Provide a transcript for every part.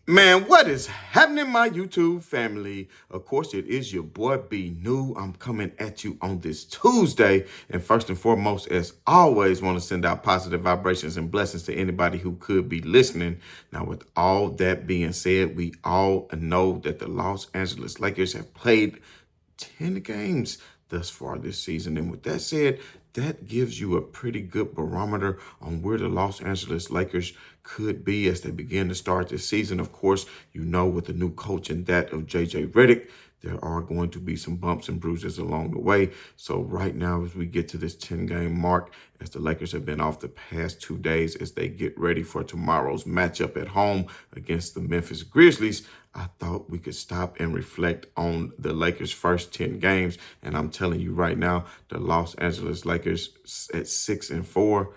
Man, what is happening, my YouTube family? Of course, it is your boy B New. I'm coming at you on this Tuesday. And first and foremost, as always, want to send out positive vibrations and blessings to anybody who could be listening. Now, with all that being said, we all know that the Los Angeles Lakers have played 10 games thus far this season. And with that said, that gives you a pretty good barometer on where the Los Angeles Lakers could be as they begin to start this season. Of course, you know, with the new coach and that of JJ Redick, there are going to be some bumps and bruises along the way. So right now, as we get to this 10-game mark, as the Lakers have been off the past 2 days, as they get ready for tomorrow's matchup at home against the Memphis Grizzlies, I thought we could stop and reflect on the Lakers' first 10 games. And I'm telling you right now, the Los Angeles Lakers at 6-4,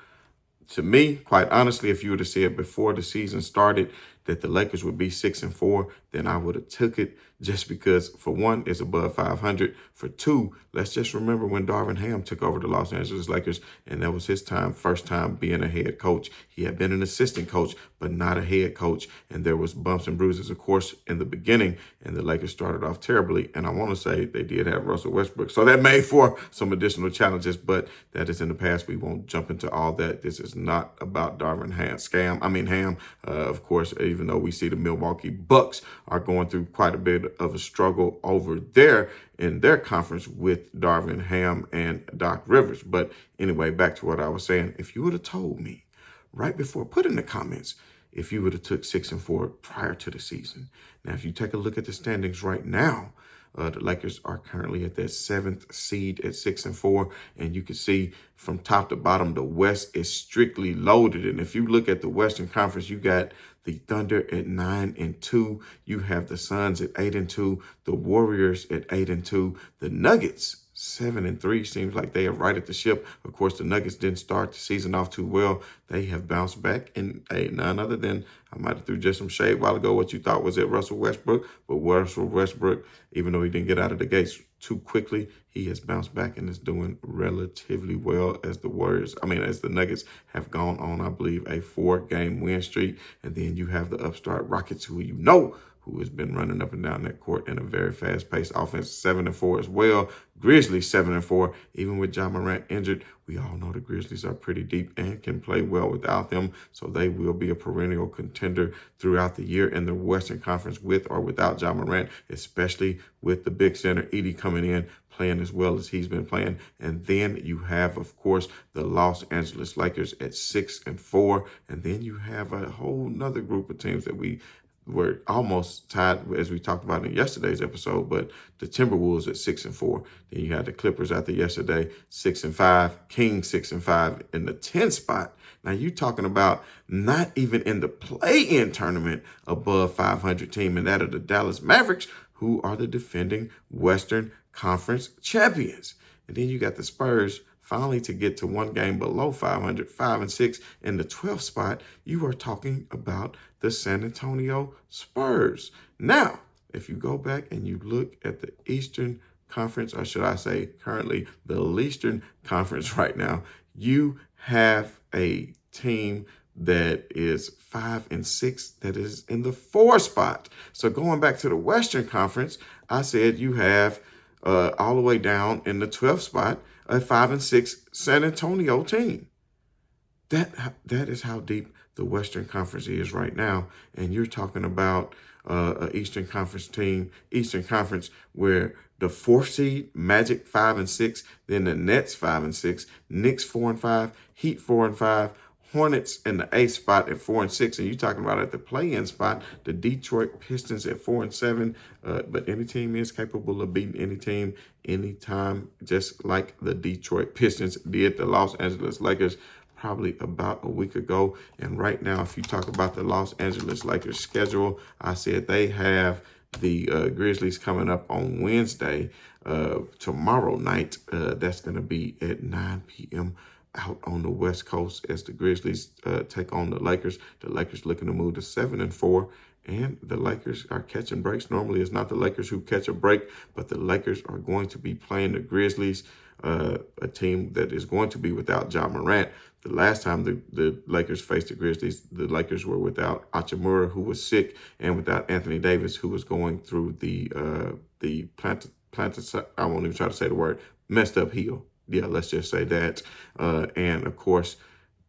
to me, quite honestly, if you would have said before the season started that the Lakers would be 6-4, then I would have took it, just because, for one, it's above 500. For two, let's just remember when Darvin Ham took over the Los Angeles Lakers, and that was his first time being a head coach. He had been an assistant coach, but not a head coach. And there was bumps and bruises, of course, in the beginning, and the Lakers started off terribly. And I want to say they did have Russell Westbrook, so that made for some additional challenges, but that is in the past. We won't jump into all that. This is not about Darvin Ham. Of course, even though we see the Milwaukee Bucks are going through quite a bit of a struggle over there in their conference with Darvin Ham and Doc Rivers. But anyway, back to what I was saying. If you would have told me right before, put in the comments if you would have took 6-4 prior to the season. Now, if you take a look at the standings right now, the Lakers are currently at their 7th seed at 6-4, and you can see from top to bottom, the West is strictly loaded. And if you look at the Western Conference, you got the Thunder at 9-2. You have the Suns at 8-2. The Warriors at 8-2. The Nuggets 7-3. Seems like they have righted the ship. Of course, the Nuggets didn't start the season off too well. They have bounced back, and none other than, I might have threw just some shade a while ago, what you thought was it Russell Westbrook. But Russell Westbrook, even though he didn't get out of the gates too quickly, he has bounced back and is doing relatively well as the Nuggets have gone on, I believe, a 4-game win streak. And then you have the upstart Rockets, who has been running up and down that court in a very fast-paced offense, 7-4 as well. Grizzlies 7-4, even with Ja Morant injured. We all know the Grizzlies are pretty deep and can play well without them, so they will be a perennial contender throughout the year in the Western Conference with or without Ja Morant, especially with the big center Edie coming in, playing as well as he's been playing. And then you have, of course, the Los Angeles Lakers at 6-4, and then you have a whole nother group of teams that we're almost tied, as we talked about in yesterday's episode, but the Timberwolves at 6-4. Then you had the Clippers after yesterday, 6-5, Kings 6-5 in the 10th spot. Now you're talking about not even in the play-in tournament above 500 team, and that of the Dallas Mavericks, who are the defending Western Conference champions. And then you got the Spurs finally to get to one game below 500, 5-6 in the 12th spot. You are talking about the San Antonio Spurs. Now, if you go back and you look at the Eastern Conference, or should I say currently the Eastern Conference right now, you have a team that is 5-6 that is in the 4 spot. So going back to the Western Conference, I said you have all the way down in the 12th spot, a 5-6 San Antonio team. That is how deep the Western Conference is right now. And you're talking about an Eastern Conference where the 4th seed, Magic 5-6, then the Nets 5-6, Knicks 4-5, Heat 4-5, Hornets in the 8th spot at 4-6, and you're talking about at the play-in spot, the Detroit Pistons at 4-7. But any team is capable of beating any team anytime, just like the Detroit Pistons did the Los Angeles Lakers probably about a week ago. And right now, if you talk about the Los Angeles Lakers schedule, I said they have the Grizzlies coming up on Wednesday, tomorrow night. That's going to be at 9 p.m. out on the West Coast as the Grizzlies take on the Lakers. The Lakers looking to move to 7-4, and the Lakers are catching breaks. Normally, it's not the Lakers who catch a break, but the Lakers are going to be playing the Grizzlies, a team that is going to be without Ja Morant. The last time the Lakers faced the Grizzlies, the Lakers were without Hachimura, who was sick, and without Anthony Davis, who was going through the planted. I won't even try to say the word, messed up heel. Yeah, let's just say that. And of course,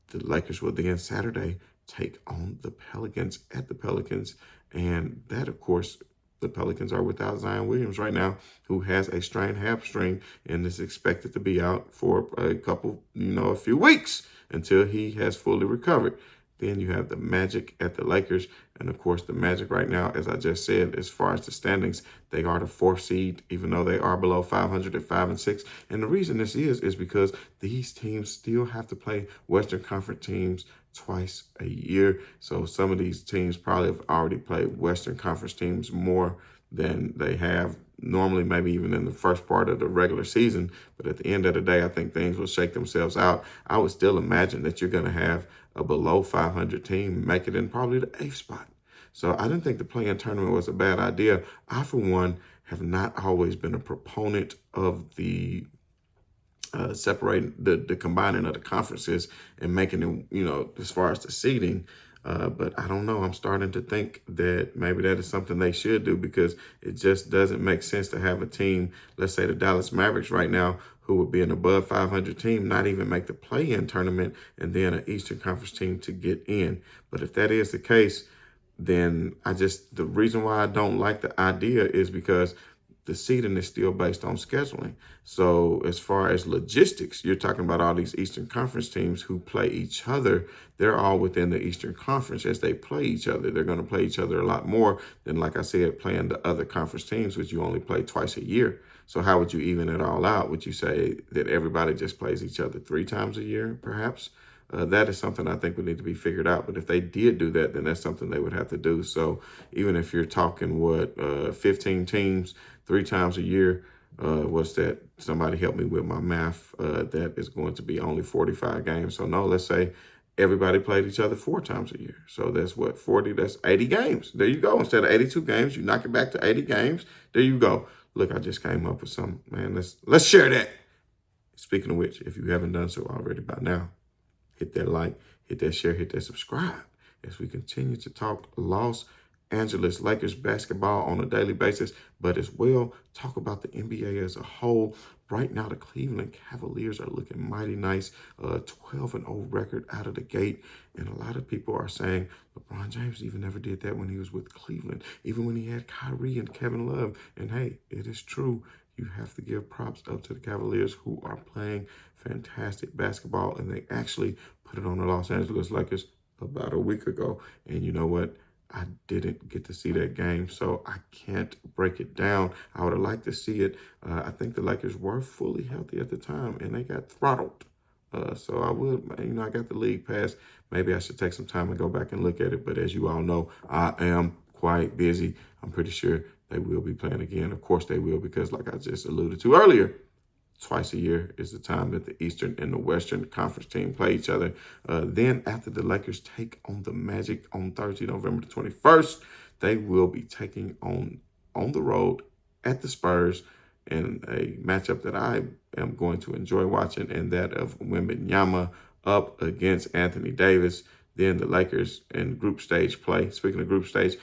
the Lakers will then Saturday take on the Pelicans at the Pelicans. And that, of course, the Pelicans are without Zion Williams right now, who has a strained hamstring and is expected to be out for a couple, a few weeks until he has fully recovered. Then you have the Magic at the Lakers. And of course, the Magic right now, as I just said, as far as the standings, they are the 4th seed, even though they are below 500 at 5-6. And the reason this is because these teams still have to play Western Conference teams twice a year. So some of these teams probably have already played Western Conference teams more than they have normally, maybe even in the first part of the regular season. But at the end of the day, I think things will shake themselves out. I would still imagine that you're going to have a below 500 team make it in probably the 8th spot. So I didn't think the play-in tournament was a bad idea. I, for one, have not always been a proponent of the separating the combining of the conferences and making it, as far as the seeding. But I don't know. I'm starting to think that maybe that is something they should do, because it just doesn't make sense to have a team, let's say the Dallas Mavericks right now, who would be an above 500 team, not even make the play-in tournament, and then an Eastern Conference team to get in. But if that is the case, then the reason why I don't like the idea is because the seeding is still based on scheduling. So as far as logistics, you're talking about all these Eastern Conference teams who play each other. They're all within the Eastern Conference as they play each other. They're going to play each other a lot more than, like I said, playing the other conference teams, which you only play twice a year. So how would you even it all out? Would you say that everybody just plays each other 3 times a year, perhaps? That is something I think would need to be figured out. But if they did do that, then that's something they would have to do. So even if you're talking, 15 teams, 3 times a year, what's that? Somebody help me with my math. That is going to be only 45 games. So no, let's say everybody played each other 4 times a year. So that's 40, that's 80 games. There you go. Instead of 82 games, you knock it back to 80 games. There you go. Look, I just came up with some, man. Let's share that. Speaking of which, if you haven't done so already by now, hit that like, hit that share, hit that subscribe as we continue to talk Los Angeles Lakers basketball on a daily basis, but as well talk about the NBA as a whole. Right now, the Cleveland Cavaliers are looking mighty nice, 12-0 record out of the gate. And a lot of people are saying LeBron James even never did that when he was with Cleveland, even when he had Kyrie and Kevin Love. And hey, it is true. You have to give props up to the Cavaliers, who are playing fantastic basketball, and they actually put it on the Los Angeles Lakers about a week ago. And you know what? I didn't get to see that game, so I can't break it down. I would have liked to see it. I think the Lakers were fully healthy at the time, and they got throttled. So I got the league pass. Maybe I should take some time and go back and look at it. But as you all know, I am quite busy. I'm pretty sure they will be playing again. Of course they will, because like I just alluded to earlier, twice a year is the time that the Eastern and the Western Conference team play each other. Then after the Lakers take on the Magic on Thursday, November the 21st, they will be taking on the road at the Spurs in a matchup that I am going to enjoy watching, and that of Wembanyama up against Anthony Davis. Then the Lakers in group stage play. Speaking of group stage,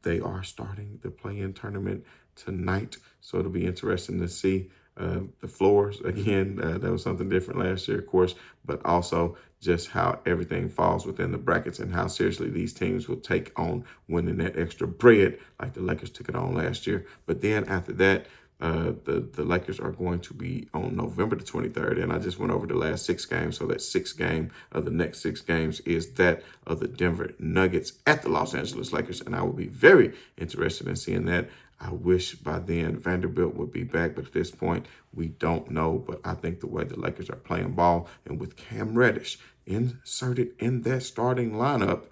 they are starting the play-in tournament tonight, so it'll be interesting to see the floors again. That was something different last year, of course, but also just how everything falls within the brackets and how seriously these teams will take on winning that extra bread, like the Lakers took it on last year. But then after that, the Lakers are going to be on November the 23rd, and I just went over the last 6 games. So that 6th game of the next 6 games is that of the Denver Nuggets at the Los Angeles Lakers, and I will be very interested in seeing that. I wish by then Vanderbilt would be back, but at this point, we don't know. But I think the way the Lakers are playing ball, and with Cam Reddish inserted in that starting lineup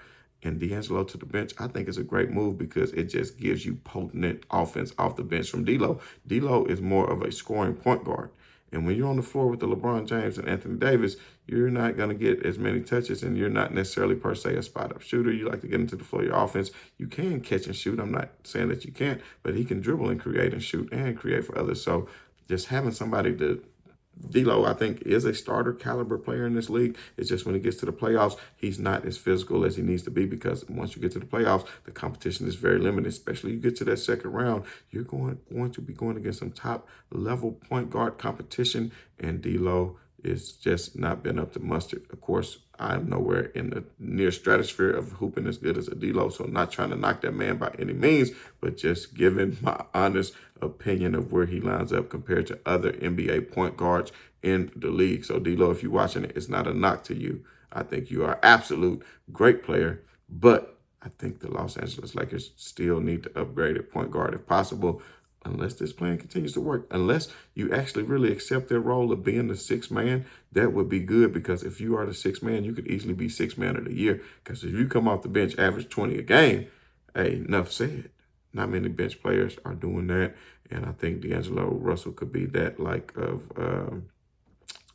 and D'Angelo to the bench, I think it's a great move, because it just gives you potent offense off the bench from D'Lo. D'Lo is more of a scoring point guard. And when you're on the floor with the LeBron James and Anthony Davis, you're not going to get as many touches, and you're not necessarily per se a spot-up shooter. You like to get into the flow of your offense. You can catch and shoot. I'm not saying that you can't, but he can dribble and create and shoot and create for others. So just having somebody to D'Lo, I think, is a starter caliber player in this league. It's just when he gets to the playoffs, he's not as physical as he needs to be, because once you get to the playoffs, the competition is very limited. Especially you get to that second round, you're going to be going against some top level point guard competition, and D'Lo is just not been up to mustard. Of course, I'm nowhere in the near stratosphere of hooping as good as a D'Lo, so I'm not trying to knock that man by any means, but just giving my honest opinion of where he lines up compared to other NBA point guards in the league. So D'Lo, if you're watching it, it's not a knock to you. I think you are an absolute great player, but I think the Los Angeles Lakers still need to upgrade at point guard if possible, unless this plan continues to work. Unless you actually really accept their role of being the sixth man, that would be good, because if you are the sixth man, you could easily be sixth man of the year. Because if you come off the bench, average 20 a game, hey, enough said. Not many bench players are doing that, and I think D'Angelo Russell could be that, like of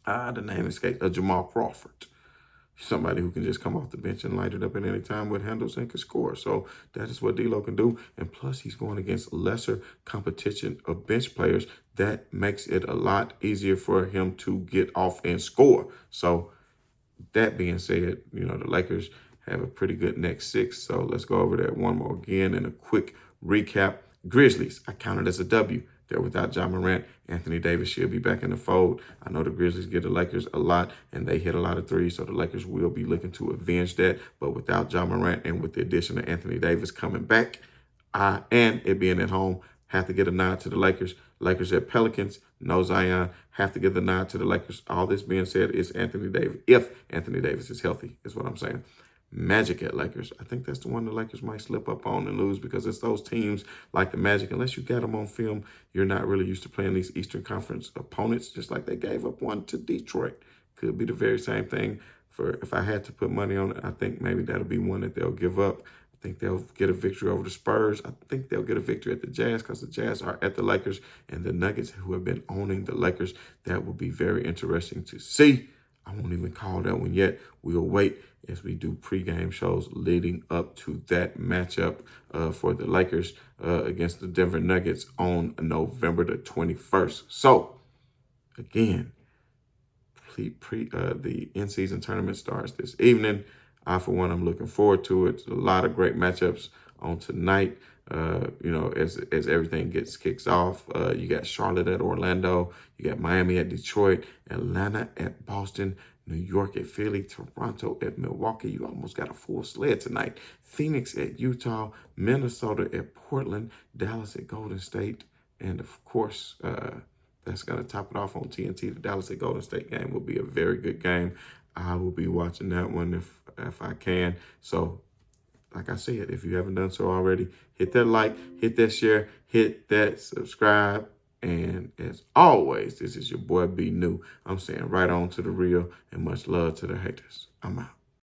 the name escapes, Jamal Crawford. Somebody who can just come off the bench and light it up at any time with handles and can score. So that is what D'Lo can do. And plus, he's going against lesser competition of bench players. That makes it a lot easier for him to get off and score. So that being said, the Lakers have a pretty good next six. So let's go over that one more again in a quick recap. Grizzlies, I counted as a W. They're without Ja Morant. Anthony Davis should be back in the fold. I know the Grizzlies get the Lakers a lot, and they hit a lot of threes, so the Lakers will be looking to avenge that. But without Ja Morant and with the addition of Anthony Davis coming back, and it being at home, have to get a nod to the Lakers. Lakers at Pelicans, no Zion, have to give the nod to the Lakers. All this being said is Anthony Davis, if Anthony Davis is healthy, is what I'm saying. Magic at Lakers. I think that's the one the Lakers might slip up on and lose, because it's those teams like the Magic. Unless you got them on film, you're not really used to playing these Eastern Conference opponents, just like they gave up one to Detroit. Could be the very same thing. For if I had to put money on it, I think maybe that'll be one that they'll give up. I think they'll get a victory over the Spurs. I think they'll get a victory at the Jazz, because the Jazz are at the Lakers, and the Nuggets, who have been owning the Lakers. That will be very interesting to see. I won't even call that one yet. We'll wait as we do pregame shows leading up to that matchup for the Lakers against the Denver Nuggets on November the 21st. So, again, the in-season tournament starts this evening. For one, I'm looking forward to it. A lot of great matchups on tonight. As everything kicks off, you got Charlotte at Orlando, you got Miami at Detroit, Atlanta at Boston, New York at Philly, Toronto at Milwaukee. You almost got a full sled tonight. Phoenix at Utah, Minnesota at Portland, Dallas at Golden State, and of course, that's going to top it off on TNT. The Dallas at Golden State game will be a very good game. I will be watching that one if I can. So, like I said, if you haven't done so already, hit that like, hit that share, hit that subscribe. And as always, this is your boy B New. I'm saying right on to the real, and much love to the haters. I'm out.